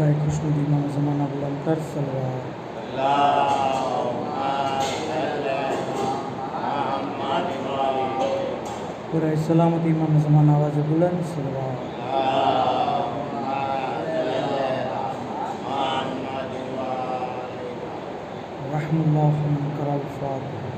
बराए खुशनुदी इमाम ज़माना बुलंद कर सल्लल्लाहु बराए सलामती इमाम ज़माना आवाज़ बुलंद सल्लल्लाहु रहमतुल्लाह मन करल फातिहा।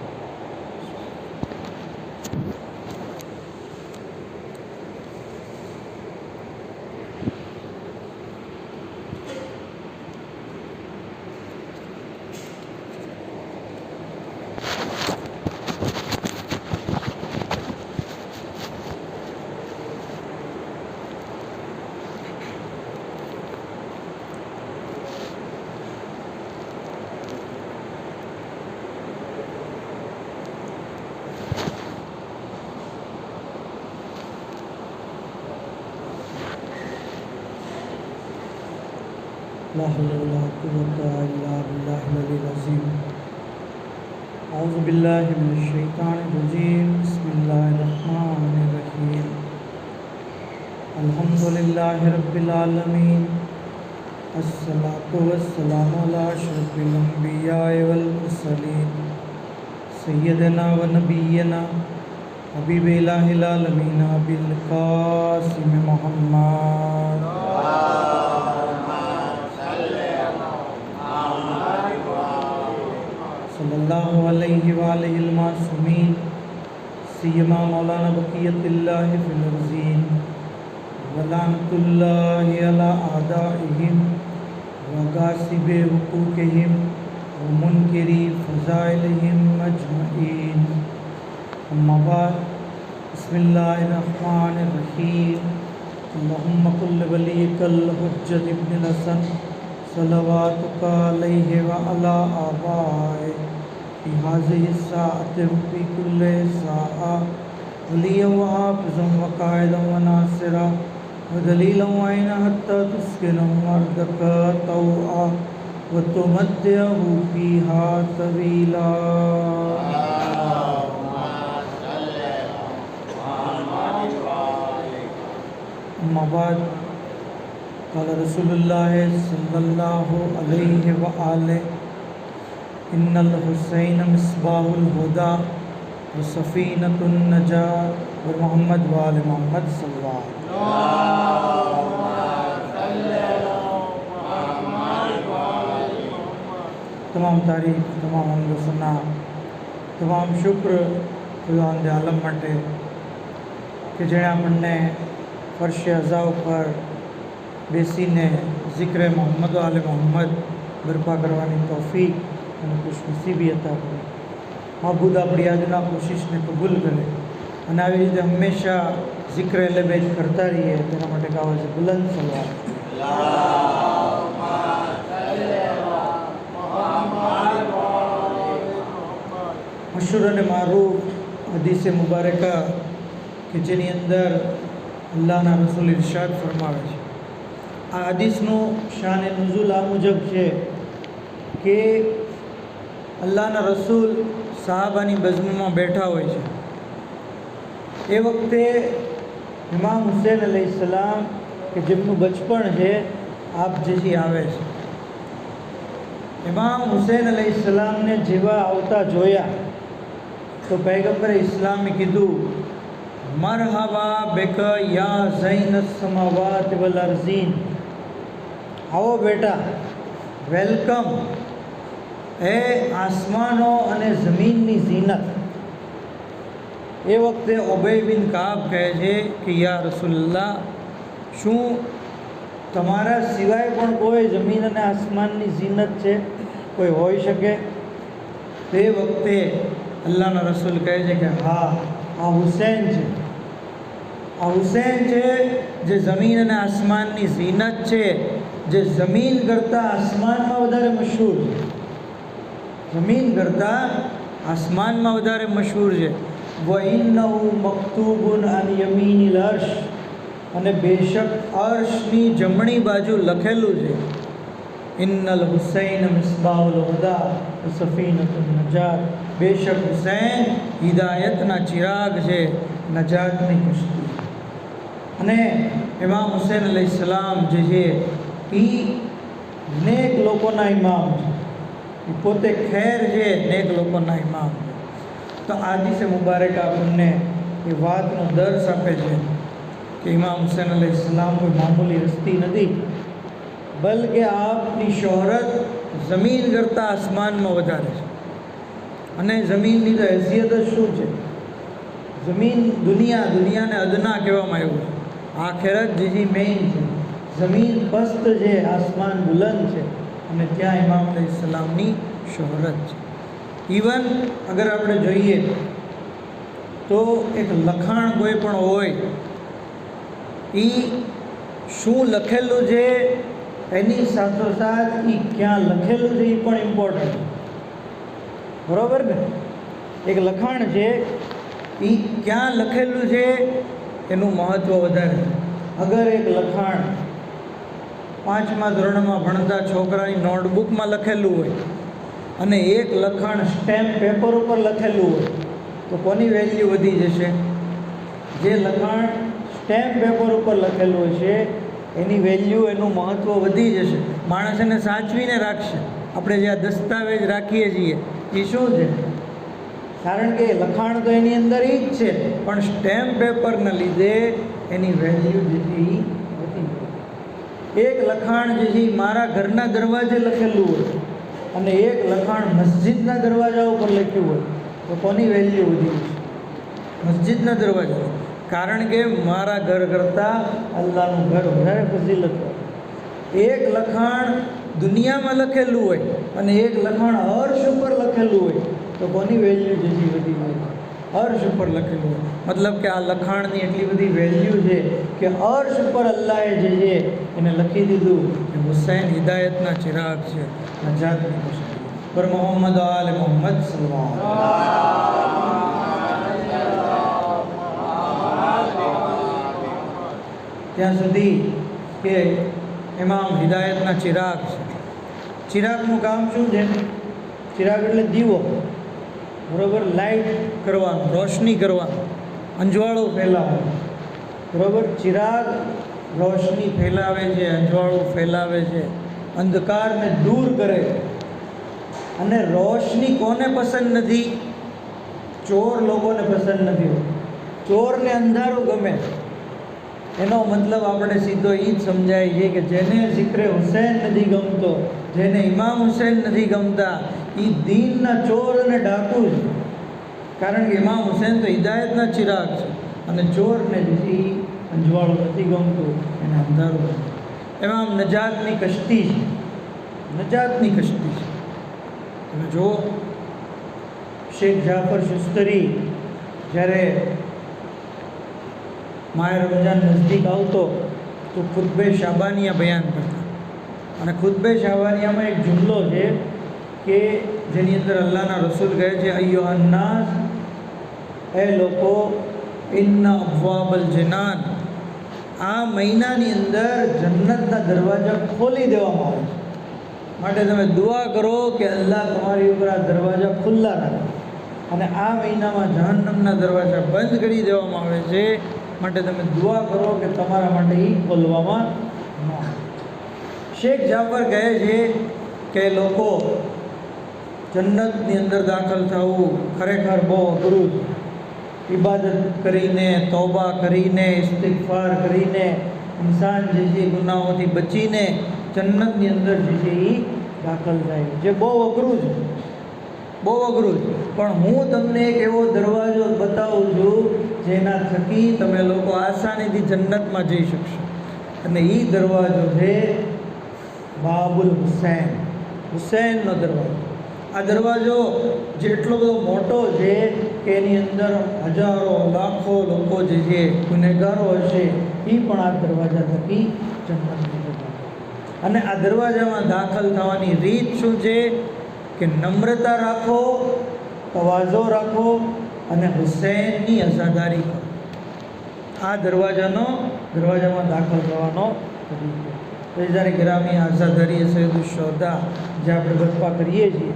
ला हौला वला कुव्वता इल्ला बिल्लाहिल अलिय्यिल अज़ीम। औज़ु बिल्लाहि मिनश शैतानिर रजीम। बिस्मिल्लाहिर रहमानिर रहीम। अल्हम्दुलिल्लाहि रब्बिल आलमीन। अस्सलातु वस्सलामु अला अशरफिल अंबियाइ वल मुरसलीन सय्यदिना व नबिय्यिना हबीबिल इलाहिल आलमीन अबिल कासिम मुहम्मद सल्लल्लाहु अलैहि व आलिहिल मासूमीन सियमा मौलाना बक़ियतिल्लाहि फिल अर्ज़ीन व लानतुल्लाहि अला आदाइहिम व गासिबि हुकूक़िहिम व मुनकिरी फ़ज़ाइलिहिम अजमईन। अम्मा बाद बिस्मिल्लाहिर रहमानिर रहीम। अल्लाहुम्मा कुल्लि वलिय्यिकल हुज्जत इब्नुल हसन सलवातुका अलैहि व अला आबाए फ़ी हाज़िहि साअति व फ़ी कुल्लि साअ वलिय्यन व हाफ़िज़न व क़ाइदन व नासिरा व दलीलन व ऐना हत्ता तुस्किनहु अर्दका तौआ व तुमत्तिअहु फ़ीहा तवीला। अम्मा बाद क़ाल रसूलुल्लाह सल्लल्लाहु अलैहि व आलिहि इन्नल हुसैन मिस्बाहुल हुदा व सफ़ीनतुन नजात व मोहम्मद व आले मोहम्मद सल्लल्लाहु तमाम तारीफ़ तमाम हम्द सना तमाम शुक्र खुदावंद आलम माटे कि जेणे आपणे फर्श अज़ा पर बेसीने ज़िक्र मोहम्मद आले मोहम्मद बरपा करवानी तौफीक અને ખુશનસીબી અતા કરે। માબૂદ આપણી આજના કોશિશને કબૂલ કરે અને આવી રીતે હંમેશા ઝિક્ર અહલે બેત કરતા રહીએ તેના માટે ગાવા છે બુલંદ સલાવત। મશહૂર અને મારૂફ હદીસે મુબારકા કે જેની અંદર અલ્લાહના રસૂલ ઇરશાદ ફરમાવે છે। આ હદીસનું શાન નુઝુલ આ મુજબ છે કે અલ્લાહના રસૂલ સાહાબાની બઝમમાં બેઠા હોય છે। એ વખતે ઇમામ હુસૈન અલૈહિસ્સલામ કે જેમનું બચપણ છે આપ જેથી આવે છે। ઇમામ હુસૈન અલૈહિસ્સલામને જેવા આવતા જોયા તો પૈગંબરે ઇસ્લામે કીધું મરહબા બેક યા ઝૈનસ સમાવાત વલ અર્ઝીન, આવો બેટા, વેલકમ એ આસમાનો અને જમીનની ઝીનત। એ વખતે ઉબય બિન કાબ કહે છે કે યા રસૂલલ્લાહ, શું તમારા સિવાય પણ કોઈ જમીન અને આસમાનની ઝીનત છે, કોઈ હોઈ શકે? તે વખતે અલ્લાહના રસૂલ કહે છે કે હા, આ હુસૈન છે। આ હુસૈન છે જે જમીન અને આસમાનની ઝીનત છે, જે જમીન કરતાં આસમાનમાં વધારે મશહૂર છે, જમીન કરતાં આસમાનમાં વધારે મશહૂર છે। વ ઇન્નહુ મક્તુબુન અન યમીનિલ અર્શ, અને બેશક અર્શની જમણી બાજુ લખેલું છે ઇન્નલ હુસૈન મિસ્બાહુલ હુદા વ સફીનતુન નજાત, બેશક હુસૈન હિદાયતના ચિરાગ છે, નજાતની કશ્તી। અને ઇમામ હુસૈન અલૈહિસ્સલામ જે છે એ નેક લોકોના ઇમામ છે, એ પોતે ખેર છે, નેક લોકોના ઇમામ છે. તો આદિસે મુબારક આપણને એ વાતનો દર્શ આપે છે કે ઇમામ હુસૈન અલૈહિસ્સલામ કોઈ મામૂલી હસ્તી નથી, બલકે આપની શોહરત ज़मीन કરતાં આસમાનમાં વધારે છે. અને ज़मीनની તો હેસિયત જ શું છે? ज़मीन દુનિયાને અદના કહેવામાં આવ્યું છે. આખેરત જે મેઇન છે, ज़मीन પસ્ત છે, આસમાન બુલંદ છે, અને ત્યાં ઇમામ અલૈહિસ્સલામની શોહરત છે. ઇવન અગર આપણે જોઈએ તો એક લખાણ કોઈ પણ હોય, એ શું લખેલું છે એની સાથોસાથ એ ક્યાં લખેલું છે એ પણ ઇમ્પોર્ટન્ટ છે. બરાબર ને? એક લખાણ છે, એ ક્યાં લખેલું છે એનું મહત્ત્વ વધારે છે. અગર એક લખાણ 5મા ધોરણમાં ભણતા છોકરાની નોટબુકમાં લખેલું હોય અને એક લખાણ સ્ટેમ્પ પેપર ઉપર લખેલું હોય, તો કોની વેલ્યુ વધી જશે? જે લખાણ સ્ટેમ્પ પેપર ઉપર લખેલું હશે એની વેલ્યુ, એનું મહત્ત્વ વધી જશે. માણસ એને સાચવીને રાખશે. આપણે જે આ દસ્તાવેજ રાખીએ છીએ એ શું છે? કારણ કે લખાણ તો એની અંદર એ જ છે, પણ સ્ટેમ્પ પેપરના લીધે એની વેલ્યુ જે છે એ વધી જાય. એક લખાણ જે છે એ મારા ઘરના દરવાજે લખેલું હોય અને એક લખાણ મસ્જિદના દરવાજા ઉપર લખ્યું હોય, તો કોની વેલ્યુ વધી જશે? મસ્જિદના દરવાજા. કારણ કે મારા ઘર કરતાં અલ્લાહનું ઘર વધારે ફજીલત હોય. એક લખાણ દુનિયામાં લખેલું હોય અને એક લખાણ અર્શ ઉપર લખેલું હોય, તો કોની વેલ્યુ જે છે વધી હોય? અર્શ ઉપર લખેલું હોય. મતલબ કે આ લખાણની એટલી બધી વેલ્યુ છે કે અર્શ ઉપર અલ્લાહે જે છે એને લખી દીધું કે હુસૈન હિદાયતના ચિરાગ છે, નજાતની કશ્તી. પર મોહમ્મદ આલે મોહમ્મદ સલ્લલ્લાહુ. ત્યાં સુધી કે ઇમામ હિદાયતના ચિરાગ છે. ચિરાગનું કામ શું છે? ચિરાગ એટલે દીવો, બરાબર? લાઇટ કરવાનું, રોશની કરવાનું, અંજવાળું ફેલાવવાનું, બરાબર? ચિરાગ રોશની ફેલાવે છે, અંજવાળું ફેલાવે છે, અંધકારને દૂર કરે. અને રોશની કોને પસંદ નથી? ચોર લોકોને પસંદ નથી. ચોરને અંધારું ગમે. એનો મતલબ આપણે સીધો એ જ સમજાય છે કે જેને ઝિક્રે હુસૈન નથી ગમતો, જેને ઇમામ હુસૈન નથી ગમતા, એ દીનના ચોર અને ડાકુ છે. કારણ કે ઇમામ હુસૈન તો હિદાયતના ચિરાગ છે અને ચોરને જે અંજવાળું નથી ગમતું, એને અંધારું ગમે. ઇમામ નજાતની કશ્તી છે, નજાતની કશ્તી છે. તમે જુઓ, શેખ જાફર શુસ્તરી જ્યારે માહ રમજાન નજદીક આવતો તો ખુતબે શાબાનિયા બયાન કરતા. અને ખુતબે શાબાનિયામાં એક જુમલો છે કે જેની અંદર અલ્લાહના રસૂલ કહે છે, અય્યુહન્નાસ, એ લોકો, ઇન્ના અબ્વાબલ જનાન, આ મહિનાની અંદર જન્નતના દરવાજા ખોલી દેવામાં આવે છે. માટે તમે દુઆ કરો કે અલ્લાહ તમારી ઉપર આ દરવાજા ખુલ્લા રાખે. અને આ મહિનામાં જહન્નમના દરવાજા બંધ કરી દેવામાં આવે છે. માટે તમે દુઆ કરો કે તમારા માટે એ ખોલવામાં ન આવે. શેખ જાફર કહે છે કે લોકો જન્નતની અંદર દાખલ થવું ખરેખર બહુ અઘરું છે. ઇબાદત કરીને, તૌબા કરીને, ઇસ્તિગફાર કરીને ઇન્સાન જે છે ગુનાહોથી બચીને જન્નતની અંદર જે છે એ દાખલ થાય, જે બહુ અઘરું છે, બહુ અઘરું છે. પણ હું તમને એક એવો દરવાજો બતાવું છું જેના થકી તમે લોકો આસાનીથી જન્નતમાં જઈ શકશો. અને એ દરવાજો છે બાબુલ હુસૈન, હુસૈનનો દરવાજો. આ દરવાજો જેટલો બધો મોટો છે કે એની અંદર હજારો લાખો લોકો જે છે ગુનેગારો હશે, એ પણ આ દરવાજા થકી જન્નતમાં જશે. અને આ દરવાજામાં દાખલ થવાની રીત શું છે કે નમ્રતા રાખો, તવાઝો રાખો અને હુસૈનની અઝાદારી કરો. આ દરવાજામાં દાખલ થવાનો તરીકો. રજાની ગરામી આઝાદારી સૈયદુલ શોહદા જે આપણે બરપા કરીએ છીએ,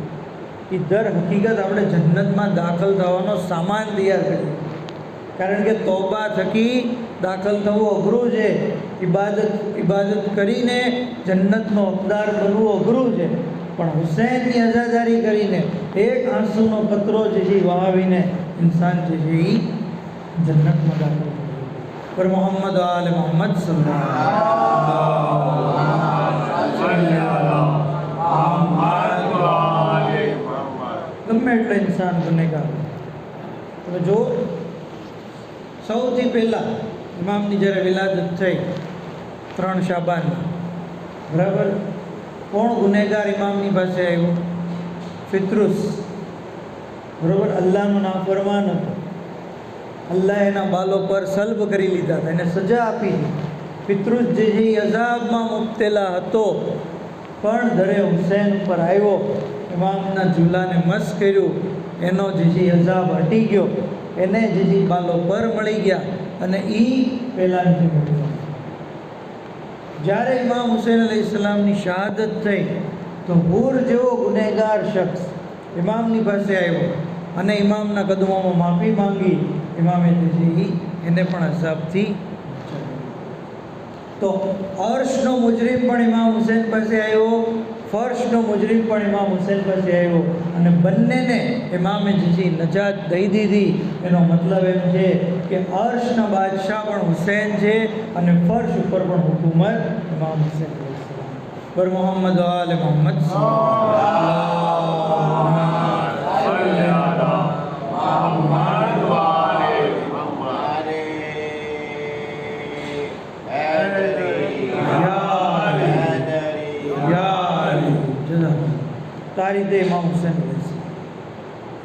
એ દર હકીકત આપણે જન્નતમાં દાખલ થવાનો સામાન તૈયાર કરીએ. કારણ કે તોબા થકી દાખલ થવું અઘરું છે, ઇબાદત કરીને જન્નતનો હકદાર બનવું અઘરું છે, પણ હુસૈનની અઝાદારી કરીને એક આંસુનો કતરો જે છે વહાવીને ઇન્સાન જે છે એ જન્નતમાં દાખલ થયું. પર મોહમ્મદ આલે મોહમ્મદ ગમે એટલે ઇન્સાન ગુનેગાર. તમે જો સૌથી પહેલાં ઇમામની જ્યારે વિલાદત થઈ 3 શાબાનમાં, બરાબર, કોણ ગુનેગાર ઇમામની પાસે આવ્યો? ફિત્રુસ, બરાબર, અલ્લાહનું નાફરમાન હતો. અલ્લાહ એના બાલો પર સલ્બ કરી લીધા હતા, એને સજા આપી હતી. ફિત્રુસ જે છે એ અઝાબમાં મુબ્તલા હતો, પણ દરે હુસૈન ઉપર આવ્યો, ઇમામના ઝૂલાને મસ કર્યું, એનો જે છે અઝાબ હટી ગયો, એને જે છે બાલો પર મળી ગયા, અને એ પહેલાંની મળ્યો. જ્યારે ઇમામ હુસૈન અલૈહિસ્સલામની શહાદત થઈ તો હૂર જેવો ગુનેગાર શખ્સ ઇમામની પાસે આવ્યો અને ઇમામના કદમોમાં માફી માંગી. ઇમામે જે છે એને પણ અઝાબથી બચાવ્યો. તો અર્શનો મુજરીમ પણ ઇમામ હુસૈન પાસે આવ્યો, ફર્શનો મુજરીમ પણ ઇમામ હુસૈન પાસે આવ્યો, અને બંનેને ઇમામે જે છે નજાત દઈ દીધી. એનો મતલબ એમ છે કે અર્શના બાદશાહ પણ હુસૈન છે અને ફર્શ ઉપર પણ હુકુમત ઇમામ હુસૈન પર મોહમ્મદ આલે મોહમ્મદ. આ રીતે ઇમામ હુસૈન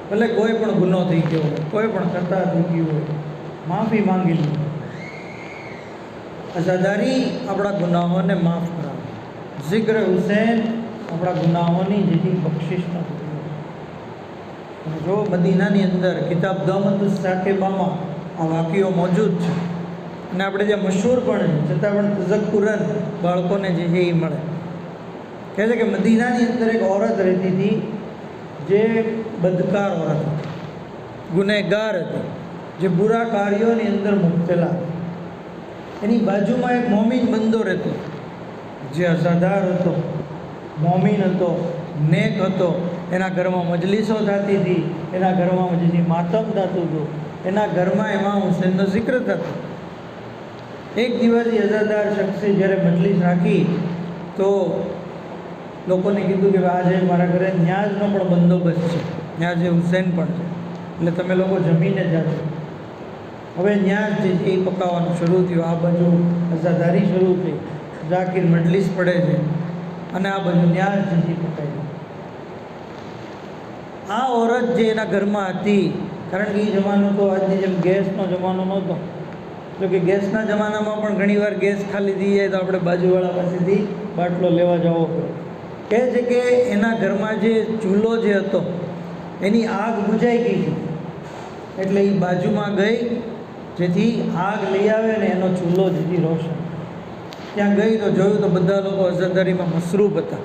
ભલે કોઈ પણ ગુનો થઈ ગયો હોય, કોઈ પણ ખતા થઈ ગયું હોય, માફી માંગી લે. અઝાદારી આપણા ગુનાહોને માફ કરાવે. ઝિક્ર હુસૈન આપણા ગુનાહોની જેથી બક્ષિશ નથી. જો મદીનાની અંદર કિતાબ દમતુસ સાકેબામાં આ વાક્યો મોજૂદ છે, અને આપણે જે મશહૂર પણ છે, છતાં પણ તઝક્કુરન બાળકોને જે છે એ મળે. કહે છે કે મદીનાની અંદર એક औरत રહેતી હતી જે બદકાર औरत હતી, ગુનેગાર હતી, જે બુરા કાર્યોની અંદર મુબ્તલા. એની બાજુમાં એક મોમીન બંદો રહેતો, જે અઝાદાર હતો, મોમીન હતો, નેક હતો. એના ઘરમાં મજલિસો થતી હતી, એના ઘરમાં જે માતમ થતું હતું, એના ઘરમાં ઇમામ હુસૈનનો જિક્ર થતો. એક દિવસ અઝાદાર શખ્સે જ્યારે મજલિસ રાખી તો લોકોને કીધું કે આજે મારા ઘરે ન્યાઝનો પણ બંદોબસ્ત છે, ન્યાઝે હુસૈન પણ છે, એટલે તમે લોકો જમીને જાજો. હવે ન્યાઝ જે છે એ પકાવવાનું શરૂ થયું. આ બાજુ અઝાદારી શરૂ થઈ, ઝાકીર મજલિસ પડે છે, અને આ બાજુ ન્યાઝ જે છે પકાઈ. આ औरत જે એના ઘરમાં હતી, કારણ કે એ જમાનો તો આજની જેમ ગેસનો જમાનો નહોતો, તો કે ગેસના જમાનામાં પણ ઘણીવાર ગેસ ખાલી થઈ જાય તો આપણે બાજુવાળા પાસેથી બાટલો લેવા જવો પડે. કહે છે કે એના ઘરમાં જે ચૂલો જે હતો એની આગ બુઝાઈ ગઈ હતી, એટલે એ બાજુમાં ગઈ જેથી આગ લઈ આવે ને એનો ચૂલો જેથી રોશન. ત્યાં ગઈ તો જોયું તો બધા લોકો અઝાદારીમાં મસરૂફ હતા,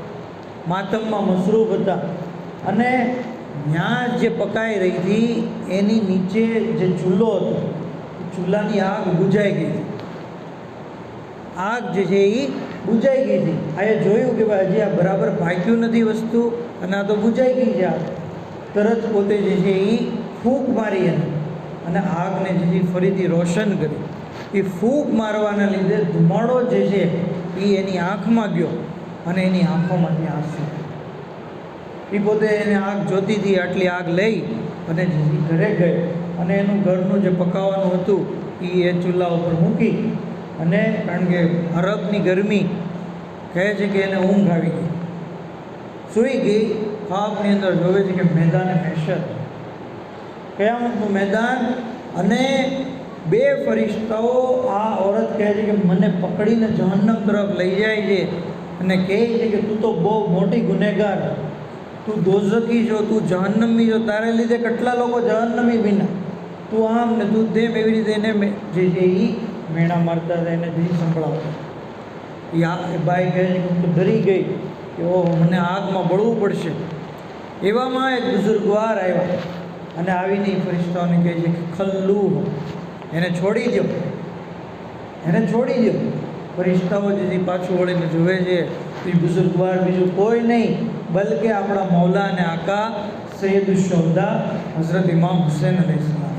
માતમમાં મસરૂફ હતા, અને ન્યાઝ જે પકાઈ રહી હતી એની નીચે જે ચૂલો હતો, ચૂલાની આગ બુઝાઈ ગઈ હતી. આગ જે છે એ બુઝાઈ ગઈ હતી. આ જોયું કે ભાઈ હજી આ બરાબર પાક્યું નથી વસ્તુ, અને આ તો બુઝાઈ ગઈ છે આગ. તરત પોતે જે છે એ ફૂંક મારી અને આગને જે છે ફરીથી રોશન કરી. એ ફૂંક મારવાના લીધે ધુમાડો જે છે એ એની આંખમાં ગયો, અને એની આંખોમાંથી આંસુ. એ પોતે એને આગ જોતી હતી, આટલી આગ લઈ અને જે ઘરે ગઈ, અને એનું ઘરનું જે પકાવવાનું હતું એ ચૂલા ઉપર મૂકી, અને કારણ કે અરબની ગરમી કહે છે કે એને ઊંઘ આવી ગઈ, સૂઈ ગઈ. ખ્વાબની અંદર જોવે છે કે મેદાન મહેશર, કયામતનું મેદાન, અને 2 ફરિશ્તાઓ આ औरत કહે છે કે મને પકડીને જહન્નમ તરફ લઈ જાય છે, અને કહે છે કે તું તો બહુ મોટી ગુનેગાર, તું દોઝકી છો, તું જહન્નમી છો, તારે લીધે કેટલા લોકો જહન્નમી બન્યા, તું આમ ને તું તેમ, એવી રીતે એને જે છે એ મેણા મારતા હતા, એને જે સંભળાવતા. એ બાઈ કહે છે કે હું તો ડરી ગઈ કે ઓહ મને આગમાં બળવું પડશે. એવામાં એક બુઝુર્ગવાર આવ્યા અને આવીને એ ફરિશ્તાઓને કહે છે કે ખલ્લુ, એને છોડી દો, એને છોડી દો. ફરિશ્તાઓ જે પાછું વળીને જોવે છે તો એ બુઝુર્ગવાર બીજું કોઈ નહીં બલકે આપણા મૌલા અને આકા સૈયદ શોહદા હઝરત ઇમામ હુસૈન અલૈહિસ્સલામ.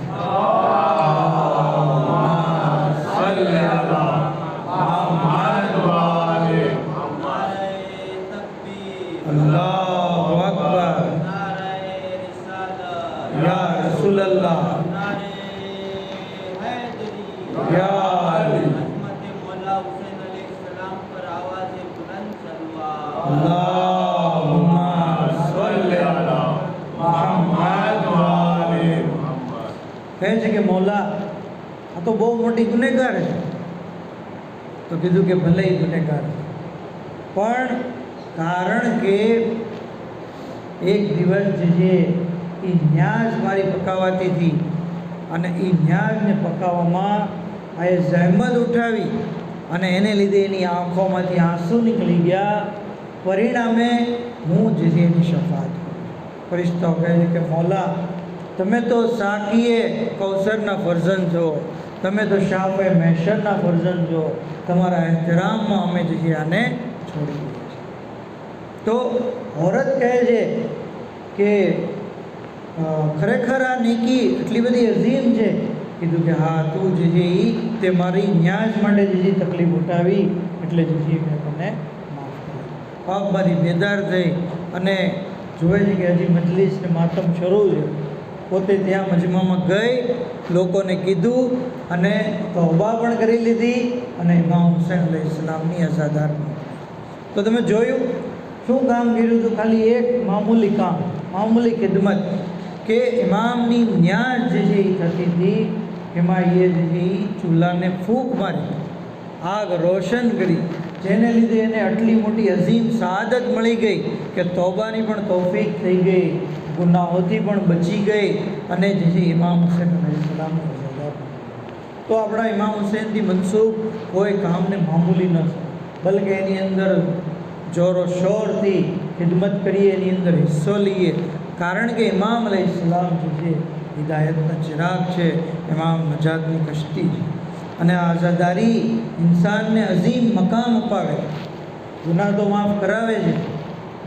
અલ્લાહુ અકબર. યા રસૂલલ્લાહ. યા અલી. અલ્લાહુમ્મા સલ્લી અલા મુહમ્મદ વ આલિ મુહમ્મદ. કહે છે કે મૌલા આ તો બહુ મોટી ગુનેગાર છે. તો કીધું કે ભલે એ ગુનેગાર છે, પણ કારણ કે એક દિવસ જે એ ન્યાજ મારી પકાવાતી હતી અને એ ન્યાજને પકાવવામાં આ એ જહેમત ઉઠાવી અને એને લીધે એની આંખોમાંથી આંસુ નીકળી ગયા. પરિણામે હું જે છે એની શફાત કરું. ફરિશ્તાઓ કહે છે કે મૌલા તમે તો સાકીએ કૌસરના ફરજન છો, તમે તો શાફે મહેશરના ફરજન છો, તમારા એહતરામમાં અમે જે છે આને છોડી દઈએ છીએ. તો औरत કહે છે કે ખરેખર આ નીકી એટલી બધી અઝીમ છે. કીધું કે હા તું જે છે એ તે મારી ન્યાજ માટે જે તકલીફ ઉઠાવી એટલે જે છે મેં તને માફ કરી. પાપ મારી બેદાર થઈ અને જોવે છે કે હજી મજલિસ ને માતમ શરૂ છે. પોતે ત્યાં મજમામાં ગઈ, લોકોને કીધું અને તૌબા પણ કરી લીધી અને ઇમામ હુસૈન અલૈહિસ્સલામની અઝાદારની. તો તમે જોયું શું કામ કર્યું હતું? ખાલી એક મામૂલી કામ, મામૂલી ખિદમત કે ઇમામની ન્યાજ જે છે એ થતી હતી એમાં એ જે છે એ ચૂલાને ફૂંક મારી, આગ રોશન કરી, જેને લીધે એને આટલી મોટી અઝીમ શહાદત મળી ગઈ કે તૌબાની પણ તૌફીક થઈ ગઈ, ગુનાહોથી પણ બચી ગઈ અને જે છે ઇમામ હુસૈન અલૈહિસ્સલામની અઝાદાર. તો આપણા ઇમામ હુસૈનથી મનસૂબ કોઈ કામને મામૂલી ન છે, બલકે એની અંદર જોરો શોરથી ખિદમત કરીએ, એની અંદર હિસ્સો લઈએ. કારણ કે ઇમામ અલૈહિસ્સલામ જે છે હિદાયતના ચિરાગ છે, ઇમામ નજાતની કશ્તી છે. અને આ આઝાદારી ઇન્સાનને અઝીમ મકામ અપાવે. ગુનાહ તો માફ કરાવે છે,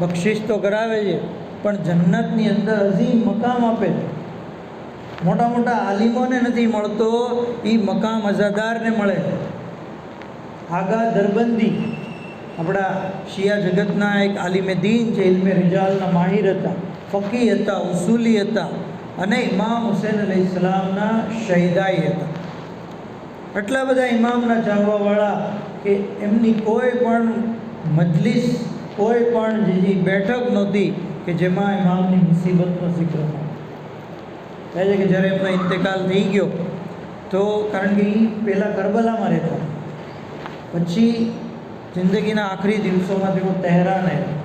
બક્ષિશ તો કરાવે છે, પણ જન્નતની અંદર અઝીમ મકામ આપે છે. મોટા મોટા આલિમોને નથી મળતો એ મકામ અઝાદારને મળે છે. આગા દરબંદી આપણા શિયા જગતના એક આલિમે દીન છે, ઇલ્મે રિજાલના માહિર હતા, ફકી હતા, ઉસૂલી હતા અને ઇમામ હુસૈન અલૈહિસ્સલામના શહીદાઈ હતા. એટલા બધા ઇમામના ચાહવાવાળા કે એમની કોઈ પણ મજલિસ, કોઈ પણ જે બેઠક નહોતી કે જેમાં ઇમામની મુસીબતનો જિક્ર ન હોય. કહે છે કે જ્યારે એમનો ઇન્તેકાલ થઈ ગયો તો કારણ કે એ પહેલાં કરબલામાં રહેતા, પછી જિંદગીના આખરી દિવસોમાં તેઓ તહેરાન આવ્યા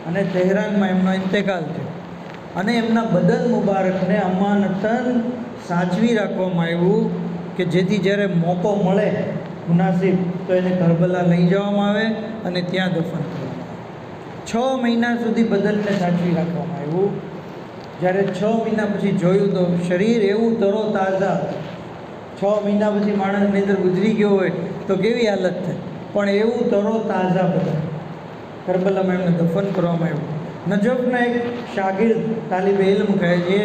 અને તહેરાનમાં એમનો ઇન્તેકાલ થયો અને એમના બદન મુબારકને અમાનતન સાચવી રાખવામાં આવ્યું કે જેથી જ્યારે મોકો મળે મુનાસિબ તો એને કરબલા લઈ જવામાં આવે અને ત્યાં દફન કરવામાં આવે. 6 મહિના સુધી બદનને સાચવી રાખવામાં આવ્યું. જ્યારે 6 મહિના પછી જોયું તો શરીર એવું તરો તાજા હતું. 6 મહિના પછી માણસની અંદર ગુજરી ગયો હોય તો કેવી હાલત થાય, પણ એવું તરો તાજા બદન. કરબલામાં એમને દફન કરવામાં આવ્યું. નજફના એક શાગિર્દ તાલિબે ઇલ્મ કહે છે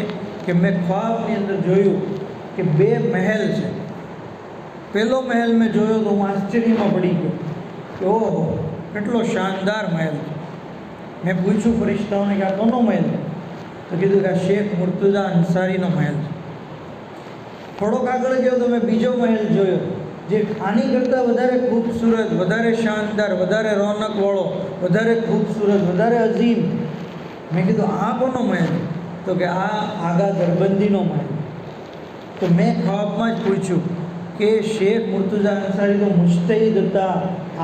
કે મેં ખ્વાબની અંદર જોયું કે 2 મહેલ છે. પહેલો મહેલ મેં જોયો તો હું આશ્ચર્યમાં પડી ગયો કે ઓહો કેટલો શાનદાર મહેલ છે. મેં પૂછ્યું ફરિશ્તાઓને કે આ કોનો મહેલ છે? તો કીધું કે આ શેખ મુર્તુઝા અંસારીનો મહેલ છે. થોડોક આગળ ગયો તો મેં બીજો મહેલ જોયો જે આની કરતાં વધારે ખૂબસૂરત, વધારે શાનદાર, વધારે રોનકવાળો, વધારે ખૂબસૂરત, વધારે અઝીમ. મેં કીધું આ કોનો મહેલ? તો કે આ આગા દરબંધીનો મહેલ. તો મેં ખ્વાબમાં જ પૂછ્યું કે શેખ મુર્તુઝા અંસારી તો મુજતહિદ હતા,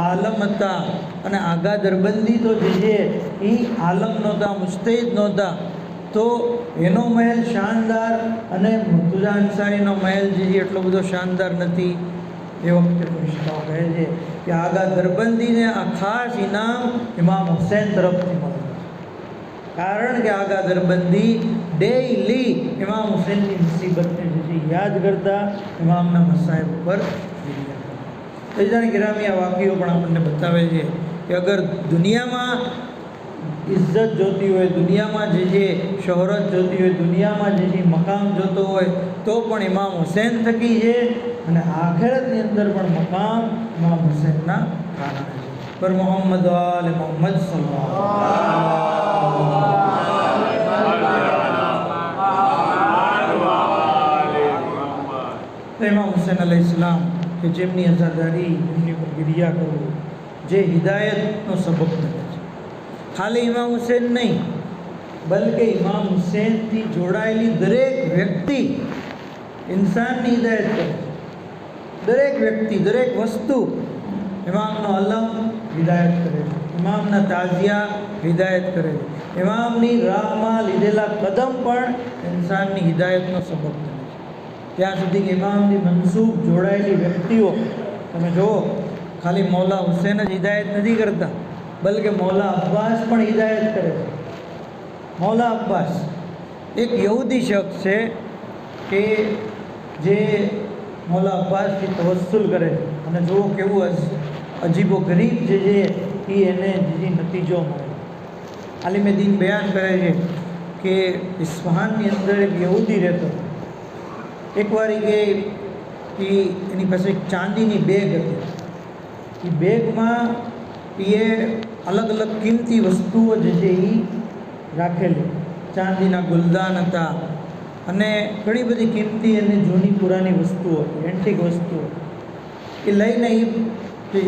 આલમ હતા અને આગા દરબંધી તો જે છે એ આલમ નહોતા, મુજતહિદ નહોતા, તો એનો મહેલ શાનદાર અને મુર્તુઝા અંસારીનો મહેલ જે છે એટલો બધો શાનદાર નથી. એ વખતે ફરિશ્તાઓ કહે છે કે આગા દરબંધીને આ ખાસ ઇનામ ઇમામ હુસૈન તરફથી મળે, કારણ કે આગા દરબંધી ડેઈલી ઇમામ હુસૈનની મુસીબતને જે છે યાદ કરતા, ઇમામના મસાઇબ ઉપર વિરિયા કરતા. અજાણી ગ્રામી આ વાક્યો પણ આપણને બતાવે છે કે અગર દુનિયામાં ઇજ્જત જોતી હોય, દુનિયામાં જે શહોરત જોતી હોય, દુનિયામાં જે મકામ જોતો હોય તો પણ ઇમામ હુસૈન થકી છે, અને આખિરતની અંદર પણ મકામ ઇમામ હુસૈનના કારણે છે. પર મોહમ્મદ આલે મોહમ્મદ સલ્લલ્લાહુ ઇમામ હુસૈન અલૈહિસ્સલામ કે જેમની અઝાદારી, જેમની પર ગિરિયા કરવું, જે હિદાયતનો સબબ બને છે. ખાલી ઇમામ હુસૈન નહીં, બલકે ઇમામ હુસૈનથી જોડાયેલી દરેક વ્યક્તિ ઇન્સાનની હિદાયત કરે છે. દરેક વ્યક્તિ, દરેક વસ્તુ, ઇમામનો અલમ હિદાયત કરે છે, ઇમામના તાજિયા હિદાયત કરે છે, ઇમામની રાહમાં લીધેલા કદમ પણ ઇન્સાનની હિદાયતનો સબબ બને છે. ત્યાં સુધી કે ઇમામની મનસૂબ જોડાયેલી વ્યક્તિઓ તમે જુઓ, ખાલી મૌલા હુસૈન જ હિદાયત નથી કરતા, બલકે મૌલા અબ્બાસ પણ હિદાયત કરે છે. મૌલા અબ્બાસ એક યહૂદી શખ્સ છે કે જે મૌલા અબ્બાસથી તવસ્સુલ કરે છે, અને જુઓ કેવું અજીબો ગરીબ જે છે એ એને જે નતીજો મળે. આલિમે દીન બયાન કરે છે કે ઇસ્ફહાનની અંદર એક યહૂદી રહેતો. એકવાર કે એની પાસે એક ચાંદીની બેગ હતી. એ બેગમાં એ અલગ અલગ કિંમતી વસ્તુઓ જે છે એ રાખેલી. ચાંદીના ગુલદાન હતા અને ઘણી બધી કિંમતી અને જૂની પુરાની વસ્તુઓ હતી, એન્ટિક વસ્તુઓ. એ લઈને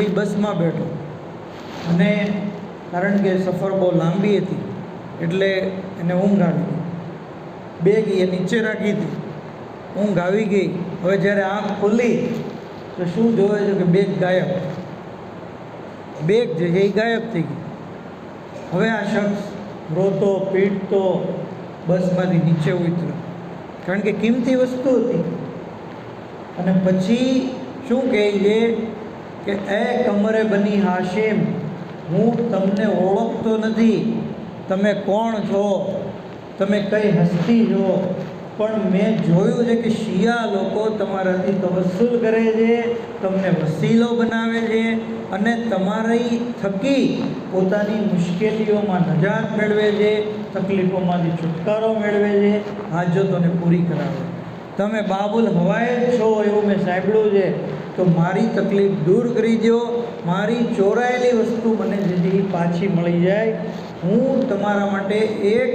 એ બસમાં બેઠો, અને કારણ કે સફર બહુ લાંબી હતી એટલે એને ઊંઘ આવી ગઈ. બેગ એ નીચે રાખી હતી, ઊંઘ આવી ગઈ. હવે જ્યારે આંખ ખુલી તો શું જોવે છે કે બેગ ગાયબ. બેગ જે છે એ ગાયબ થઈ ગઈ. હવે આ શખ્સ રોતો પીટતો બસમાંથી નીચે ઉતર્યો, કારણ કે કિંમતી વસ્તુ હતી. અને પછી શું કહે છે કે એ કમરે બની હાશિમ, હું તમને ઓળખતો નથી, તમે કોણ છો, તમે કઈ હસ્તી છો, પણ મેં જોયું છે કે શિયા લોકો તમારાથી તવસ્સુલ કરે છે, તમને વસીલો બનાવે છે, અને તમારી થકી પોતાની મુશ્કેલીઓમાં નજાત મેળવે છે, તકલીફોમાંથી છુટકારો મેળવે છે, હાજતોને પૂરી કરાવે. તમે બાબુલ હવાયત છો એવું મેં સાંભળ્યું છે, તો મારી તકલીફ દૂર કરી દો, મારી ચોરાયેલી વસ્તુ મને જેથી પાછી મળી જાય. હું તમારા માટે એક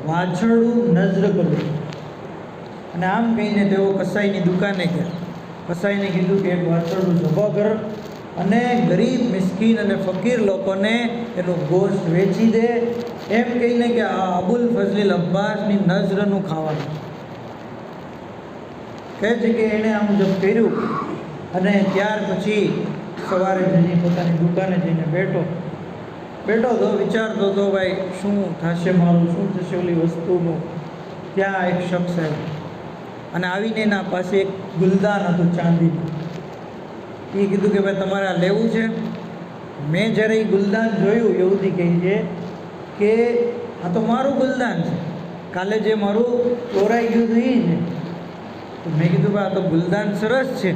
વાછરડું નજર કરું છું. અને આમ કહીને તેઓ કસાઈની દુકાને ગયા. કસાઈને કીધું કે એક વાછરડું ઝબા કર અને ગરીબ, મિસ્કીન અને ફકીર લોકોને એનું ગોશ્ત વેચી દે, એમ કહીને કે આ અબુલ ફઝલીલ અબ્બાસની નજરનું ખાવાનું. કહે છે કે એણે આ મુજબ કર્યું, અને ત્યાર પછી સવારે જઈને પોતાની દુકાને જઈને બેઠો તો વિચારતો હતો, ભાઈ શું થશે મારું, શું થશે ઓલી વસ્તુનું. ત્યાં એક શખ્સ આવ્યો, અને આવીને એના પાસે એક ગુલદાન હતું ચાંદીનું. એ કીધું કે ભાઈ તમારે આ લેવું છે. મેં જ્યારે એ ગુલદાન જોયું, યહૂદી કહે છે કે આ તો મારું ગુલદાન છે, કાલે જે મારું ચોરાઈ ગયું હતું એ છે. તો મેં કીધું ભાઈ આ તો ગુલદાન સરસ છે,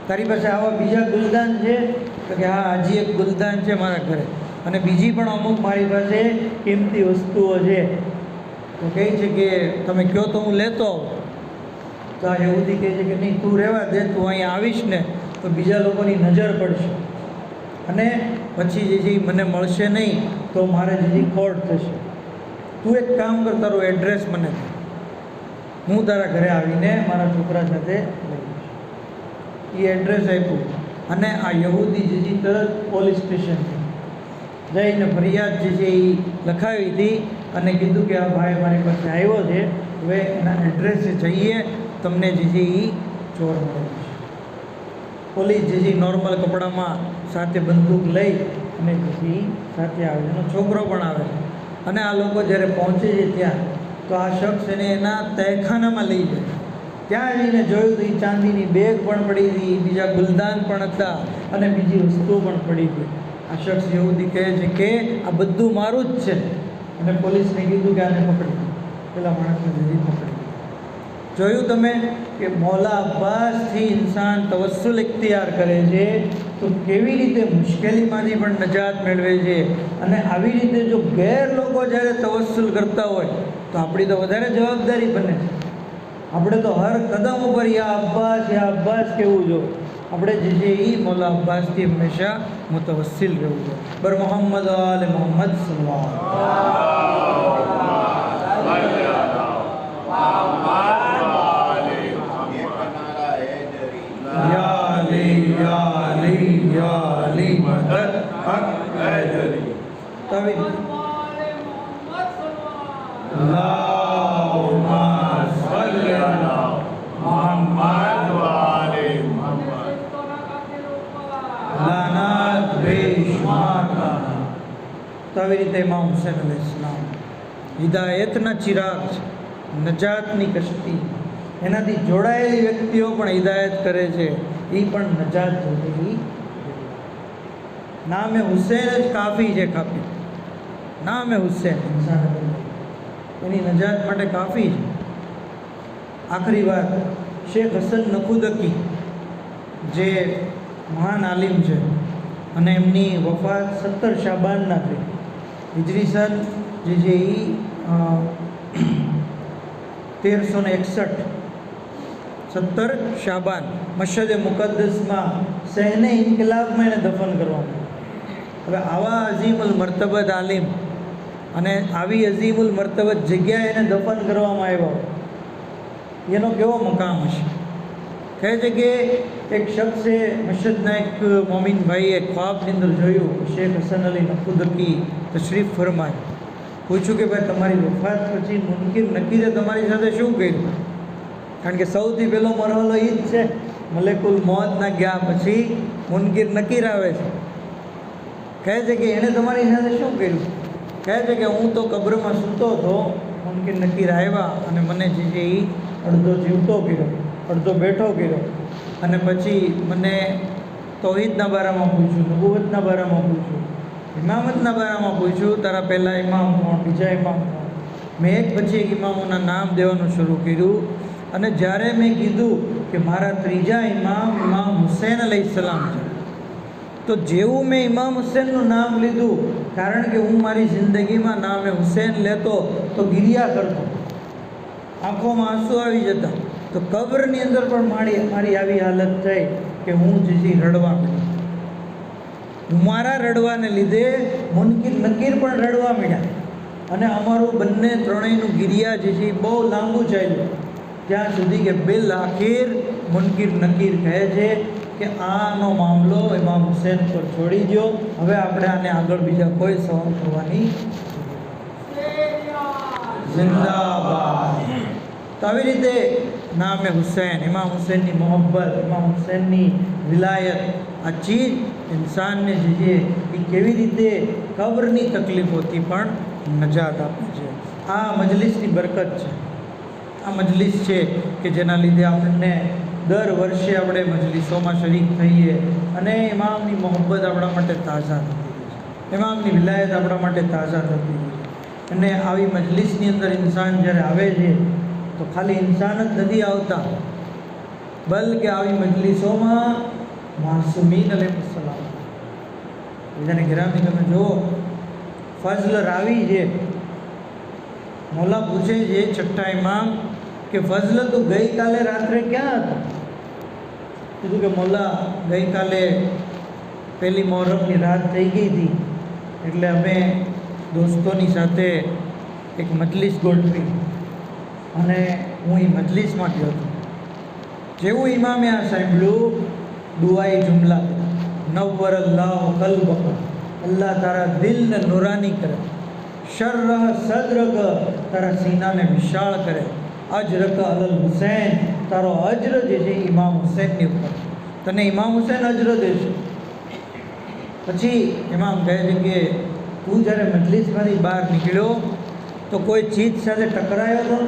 તારી પાસે આવા બીજા ગુલદાન છે? તો કે હા, હજી એક ગુલદાન છે મારા ઘરે, અને બીજી પણ અમુક મારી પાસે કિંમતી વસ્તુઓ છે. તો કહે છે કે તમે કહો તો હું લેતો આવું. તો આ યહૂદી કહે છે કે નહીં, તું રહેવા દે, તું અહીંયા આવીશ ને તો બીજા લોકોની નજર પડશે, અને પછી જે મને મળશે નહીં તો મારે જે ખોટ થશે. તું એક કામ કર, તારું એડ્રેસ મને દે, હું તારા ઘરે આવીને મારા છોકરા સાથે લઈશ. એ એડ્રેસ આપ્યું, અને આ યહૂદી જે તરત પોલીસ સ્ટેશનથી જઈને ફરિયાદ જે છે એ લખાવી હતી, અને કીધું કે આ ભાઈ મારી પાસે આવ્યો છે, હવે એના એડ્રેસે જઈએ, તમને જે છે એ ચોર મળે છે. પોલીસ જે છે નોર્મલ કપડામાં સાથે બંદૂક લઈ અને જે છે એ સાથે આવે છે, એનો છોકરો પણ આવે છે. અને આ લોકો જ્યારે પહોંચે છે ત્યાં, તો આ શખ્સ એને એના તહેખાનામાં લઈ જાય. ત્યાં જઈને જોયું તો એ ચાંદીની બેગ પણ પડી હતી, બીજા ગુલદાન પણ હતા, અને બીજી વસ્તુઓ પણ પડી હતી. આ શખ્સ યહૂદી કહે છે કે આ બધું મારું જ છે, અને પોલીસને કીધું કે આને પકડી, પેલા માણસને જલ્દી પકડી. જોયું તમે કે મૌલા અબ્બાસથી ઇન્સાન તવસ્સુલ ઇખ્તિયાર કરે છે તો કેવી રીતે મુશ્કેલીમાંથી પણ નજાત મેળવે છે. અને આવી રીતે જો ગેર લોકો જ્યારે તવસ્સુલ કરતા હોય તો આપણી તો વધારે જવાબદારી બને. આપણે તો હર કદમ ઉપર યા અબ્બાસ કહેવું જો. આપણે જે છે એ મૌલા અબ્બાસથી હંમેશા મુતવસ્સિલ રહેવું જોઈએ. બર મોહમ્મદ આલે મોહમ્મદ તો આવી રીતે ઇમામ હુસૈન અલૈહિસ્સલામ હિદાયતના ચિરાગ છે, નજાતની કશ્તી. એનાથી જોડાયેલી વ્યક્તિઓ પણ હિદાયત કરે છે, એ પણ નજાત જોડેલી. નામે હુસૈન જ કાફી છે. કાફી નામે હુસૈન ઇન્સાન એની નજાત માટે કાફી છે. આખરી વાત શેખ હસન નખુદકી જે મહાન આલિમ છે અને એમની વફાત 17 શાબાનના થઈ. હિજરી સન જે છે એ 1361 17 શાબાન મશહદ મુકદ્દસમાં સહેને ઇન્કલાબમાં એને દફન કરવામાં. હવે આવા અઝીમુલ મર્તબત આલિમ અને આવી અઝીમુલ મર્તબત જગ્યાએ એને દફન કરવામાં આવ્યો, એનો કેવો મકામ હશે. કહે છે કે એક શખ્સે મશહદના એક મોમિનભાઈએ ખ્વાબની અંદર જોયું શેખ હસન અલી નખુદકી તશરીફ ફરમાય. પૂછ્યું કે ભાઈ તમારી વફાત પછી મુનકિર નકીરે તમારી સાથે શું કર્યું? કારણ કે સૌથી પહેલો મરહલો એ જ છે, મલેકુલ મોતના ગયા પછી મુનકિર નકીર આવે છે. કહે છે કે એણે તમારી સાથે શું કર્યું? કહે છે કે હું તો કબ્રમાં સૂતો હતો, મુનકિર નકીર આવ્યા અને મને જે છે એ અડધો જીવતો કર્યો, અડધો બેઠો કર્યો અને પછી મને તૌહીદના બારામાં પૂછ્યું, નબુવતના બારામાં પૂછ્યું, ઇમામતના બારામાં પૂછ્યું, તારા પહેલાં ઇમામ કોણ, બીજા ઇમામ કોણ. મેં એક પછી એક ઇમામોના નામ દેવાનું શરૂ કર્યું અને જ્યારે મેં કીધું કે મારા ત્રીજા ઇમામ હુસૈન અલૈહિસ્સલામ છે, તો જેવું મેં ઇમામ હુસૈનનું નામ લીધું, કારણ કે હું મારી જિંદગીમાં નામે હુસૈન લેતો તો ગિરિયા કરતો, આંખોમાં આંસુ આવી જતા, તો કબ્રની અંદર પણ મારી આવી હાલત થઈ કે હું જે રડવા માંડ્યો. મારા રડવાને લીધે મુનકિર નકીર પણ રડવા માંડ્યા અને અમારું બંને ત્રણેયનું ગિરિયા જે છે એ બહુ લાંબુ ચાલ્યું, ત્યાં સુધી કે બિલ આખિર મુનકિર નકીર કહે છે કે આનો મામલો ઇમામ હુસૈન પર છોડી દો, હવે આપણે આને આગળ બીજા કોઈ સવાલ કરવાની જિંદાબાદ. તો આવી રીતે નામે હુસૈન, ઇમામ હુસૈનની મોહબ્બત, ઇમામ હુસૈનની વિલાયત, આ ચીજ ઇન્સાનને જે છે એ કેવી રીતે કબ્રની તકલીફોથી પણ નજાત આપે છે. આ મજલિસની બરકત છે. આ મજલિસ છે કે જેના લીધે આપણને દર વર્ષે આપણે મજલિસોમાં શરીક થઈએ અને ઇમામની મોહબ્બત આપણા માટે તાજા થતી રહે છે, ઇમામની વિલાયત આપણા માટે તાજા થતી રહે છે. અને આવી મજલિસની અંદર ઇન્સાન જ્યારે આવે છે તો ખાલી ઇન્સાન જ નથી આવતા, બલકે આવી મજલિસોમાં માસૂમીન અલૈહિસ્સલામ, બીજાને ગિરામી તમે જુઓ, ફઝલ રાવી છે. મૌલા પૂછે છે છઠ્ઠા ઇમામ કે ફઝલ તું ગઈકાલે રાત્રે ક્યાં હતો? કીધું કે મૌલા ગઈકાલે પહેલી મોહરમની રાત થઈ ગઈ હતી એટલે અમે દોસ્તોની સાથે એક મજલિસ ગોઠવી અને હું એ મજલિસમાં ગયો હતો. જેવું ઇમામે આ સાંભળ્યું, દુઆઈ જુમલા નવ્વર અલ્લાહ કલ્બક, અલ્લાહ તારા દિલને નુરાની કરે, શર્રહ સદ્રક, તારા સીનાને વિશાળ કરે, અજરક અલલ હુસૈન, તારો અજર જે છે ઇમામ હુસૈનની ઉપર, તને ઇમામ હુસૈન અજર દેશે. પછી ઇમામ કહે છે કે તું જ્યારે મજલિસમાંથી બહાર નીકળ્યો તો કોઈ ચીજ સાથે ટકરાયો હતો?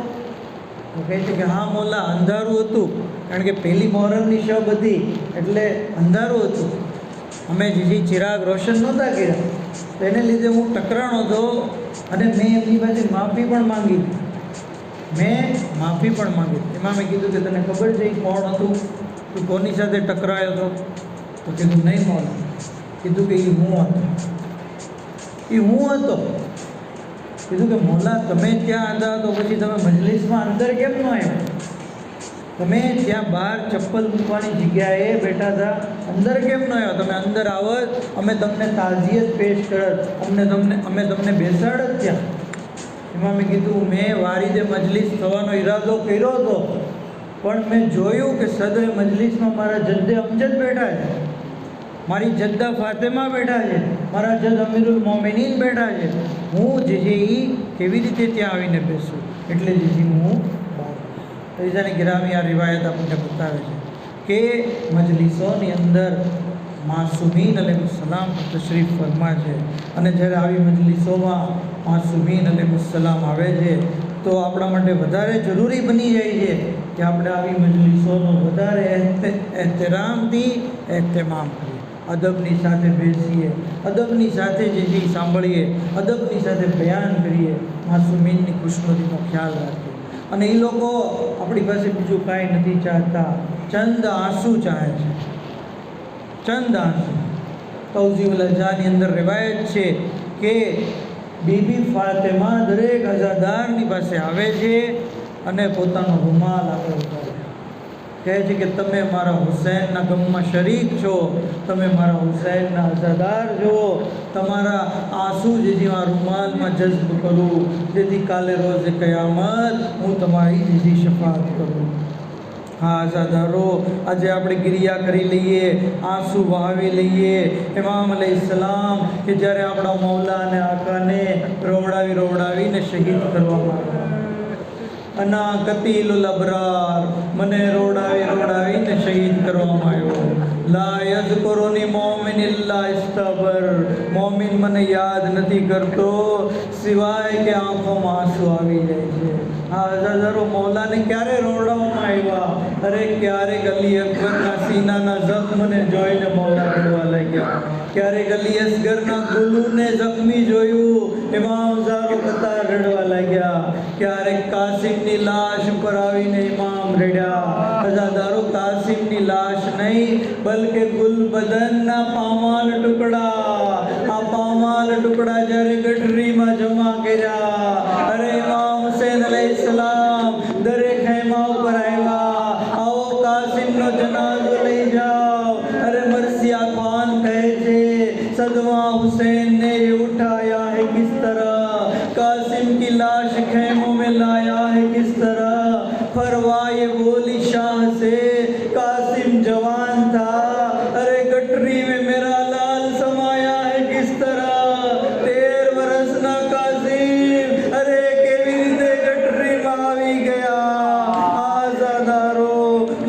તો કહે છે કે હા મૌલા, અંધારું હતું, કારણ કે પહેલી મોહરમની શબ હતી એટલે અંધારું હતું, અમે જે ચિરાગ રોશન નહોતા કર્યા તો એને લીધે હું ટકરાણો હતો અને મેં એમની પાસે માફી પણ માંગી. મેં માફી પણ માંગી. ઇમામે કીધું કે તને ખબર છે એ કોણ હતું, તું કોની સાથે ટકરાયો હતો? તો કીધું નહીં મૌલા. કીધું કે એ હું હતો. કીધું કે મૌલા તમે ત્યાં હતા તો પછી તમે મજલિસમાં અંદર કેમ ન આવ્યા? તમે ત્યાં બહાર ચપ્પલ મૂકવાની જગ્યાએ બેઠા હતા, અંદર કેમ ન આવ્યા? તમે અંદર આવત, અમે તમને તાઝિયત પેશ કરત, અમે તમને બેસાડત ત્યાં. ઇમામે કીધું મેં વારીદે મજલિસ થવાનો ઈરાદો કર્યો હતો, પણ મેં જોયું કે સદરે મજલિસમાં મારા જદ્દે અમજદ બેઠા છે, મારી જદ્દા ફાતેમા બેઠા છે, મારા જદ અમીરુલ મોમિનીન બેઠા છે. હું જે છે એ કેવી રીતે ત્યાં આવીને બેસું? એટલે જે છે હું તૈજાની ગિરામી આ રિવાયત આપણને બતાવે છે કે મજલિસોની અંદર માસૂમીન અલૈહિસ્સલામ તશરીફ ફરમા છે. અને જ્યારે આવી મજલિસોમાં માસૂમીન અલૈહિસ્સલામ આવે છે તો આપણા માટે વધારે જરૂરી બની જાય છે કે આપણે આવી મજલિસોનો વધારે એહતરામથી એહતમામ કરીએ, અદબની સાથે બેસીએ, અદબની સાથે જે છે સાંભળીએ, અદબની સાથે બયાન કરીએ, માસૂમીનની ખુશનુદીનો ખ્યાલ રાખીએ. અને એ લોકો આપણી પાસે બીજું કાંઈ નથી ચાહતા, ચંદ આંસુ ચાહે છે, ચંદ આંસુ. તૌઝીઉલ અજાની અંદર રિવાયત છે કે બીબી ફાતિમા દરેક અઝાદારની પાસે આવે છે અને પોતાનો રૂમાલ આગળ ઉતારે કહે છે કે તમે મારા હુસૈનના ગમમાં શરીક છો, તમે મારા હુસૈનના અઝાદાર છો, તમારા આંસુ જેથી આ રૂમાલમાં જઝ્બ કરું, જેથી કાલે રોઝે કયામત હું તમારી જેથી શફાત કરું. હા અઝાદારો, આજે આપણે ગિરિયા કરી લઈએ, આંસુ વહાવી લઈએ. ઇમામ અલૈહિસ્સલામ કે જ્યારે આપણા મૌલા અને આકાને રોવડાવીને શહીદ કરવામાં આવ્યા. અના કતીલુલ અબરાર, મને રોવડાવીને શહીદ કરવામાં આવ્યો. લા યઝકુરુની મોમિન ઇલ્લા ઇસ્તબર, મોમિન મને યાદ નથી કરતો સિવાય કે આંખોમાં આંસુ આવી જાય છે. આ અઝાદારો મૌલાને ક્યારે રોવડાવવામાં આવ્યા? અરે ક્યારેક અલી અકબરના સીનાના જખ્મને જોઈને મૌલા રડવા લાગ્યા, ક્યારેક અલી અસગરના ગુલુને જખ્મી જોયું ઇમામ ઝારો કતાર રડવા લાગ્યા, ક્યારેક કાસિમની લાશ ઉપર આવીને ઇમામ રડ્યા. અઝાદારો કાસિમની લાશ નહીં બલકે ગુલબદનના પામાલ ટુકડા, આ પામાલ ટુકડા જ્યારે ગઠરીમાં જમા કર્યા, અરે ઇમામ હુસૈન અલૈહિસ્સલામ દરેક ખૈમા ઉપર આવ્યા, આવો કાસિમનો જનાઝો લઈ જાઓ. અરે મરસિયા ખાન કહે છે सदमा हुसैन ने ये उठाया है किस तरह, कासिम की लाश खेमों में लाया है किस तरह, फरवा ये बोली शाह से कासिम जवान था, अरे गठरी में मेरा लाल समाया है किस तरह, 13 વર્ષના કાસિમ અરે કેવી રીતે ગઠરીમાં આવી ગયા. આઝાદારો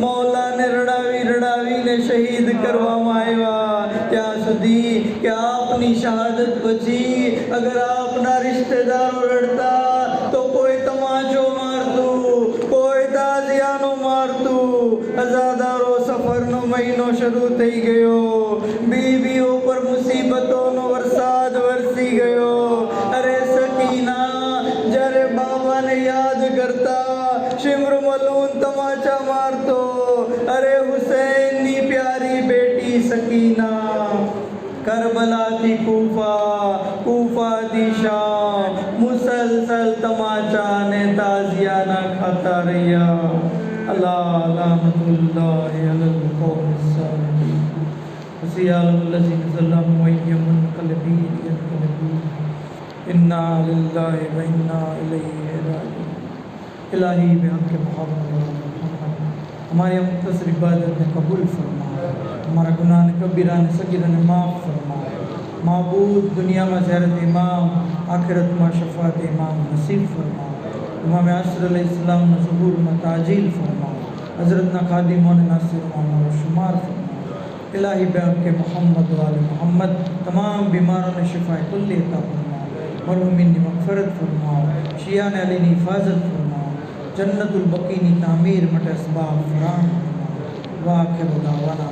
મૌલાને રડાવીને શહીદ કરવામાં આવ્યા. ત્યાં સુધી કે આપની શહાદત પછી અગર આપના રિશ્તેદારો રડતા તો કોઈ તમાચો મારતું, કોઈ તાઝિયાનો મારતું. અઝાદારો સફરનો મહિનો શરૂ થઈ ગયો, બીવીઓ પર મુસીબતોનો વરસાદ વરસી ગયો. અરે સકીના જ્યારે બાબાને યાદ કરતા શિમર મલૂન તમાચા મારતો. અરે હુસૈનની પ્યારી બેટી સકીના કરબલાથી કૂફા, કૂફાથી શામ મુસલસલ તમાચા ને તાઝિયાના ખાતા રહ્યા. અલ્લાહ લાનતુલ્લાહ અલલ કૌમિસ સાલિહીન વસિયાલ લઝીન ઝલમુ વયમન કલબી યકલબી इन्ना लिल्लाहि व इन्ना इलैहि राजिऊन. इलाही बेहक मोहम्मद हमारी मुख्तसर इबादत ने कबूल फरमा, हमारा गुनाह ने कबीरा ने सगीरा ने माफ़ फरमा. माबूद दुनिया में ज़हरत इमाम, आखिरत में शफ़ात इमाम नसीब फरमा. इमाम असर अलैहिस्सलाम ने ज़ुहूर में ताजील फरमा, हज़रत ना खादिमों ने नासिर मामा शुमार फरमा. इलाही बेहक मोहम्मद वाले मोहम्मद तमाम बीमारों ने शिफाए कुल्ली अता फरमा. मरहुमीन की मग़फ़िरत फरमाओ, शियान अली की हिफाजत फरमाओ, जन्नतुल बकी की तामीर मट असबाब फराहम फरमाओ. वाखिर दावाना